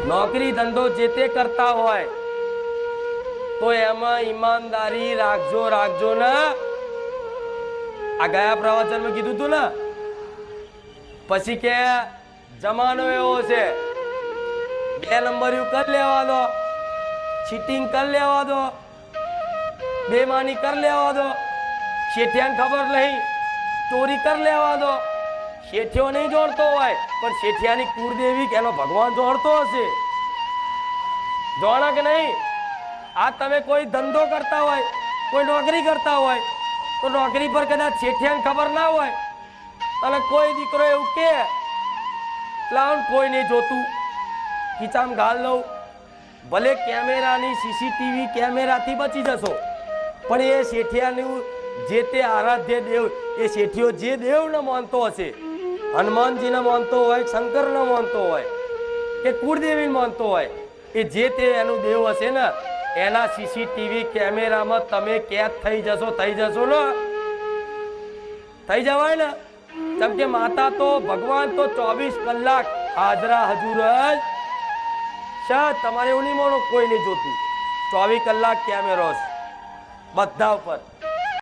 નોકરી ધંધો જે તે કરતા હોય તો એમાં ઈમાનદારી રાખજો ને। આ ગયા પ્રવચનમાં કીધું તું ને। પછી કે જમાનો એવો છે, 2 નંબરિયું કરી લેવા દો, ચીટિંગ કરી લેવા દો, બેમાની કરી લેવા દો, શેઠિયાને ખબર નહીં ચોરી કરી લેવા દો। શેઠિયો નહીં જોડતો હોય પણ શેઠિયાની કુળદેવી કે એનો ભગવાન જોડતો હશે, જોણા કે નહીં? આ તમે કોઈ ધંધો કરતા હોય, કોઈ નોકરી કરતા હોય તો નોકરી પર કદાચ શેઠિયાને ખબર ના હોય અને કોઈ દીકરો એવું કે લાવ કોઈ નહીં જોતું, ખીચામાં ગાળ લઉં, ભલે કેમેરાની સીસીટીવી કેમેરાથી બચી જશો પણ એ શેઠિયાનું જે તે આરાધ્ય દેવ, એ શેઠિયો જે દેવને માનતો હશે, હનુમાનજીને માનતો હોય, શંકરને માનતો હોય કે કુળદેવીને માનતો હોય, એ જે તે એનું દેવ હશે ને એના સીસીટીવી કેમેરામાં તમે કેદ થઈ જશો ને, થઈ જવાય ને। કેમ કે માતા તો ભગવાન તો 24 કલાક હાજરા હજુર જ છે। તમારે એવું નહીં માનો કોઈ નહીં જોતું, 24 કલાક કેમેરો બધા ઉપર।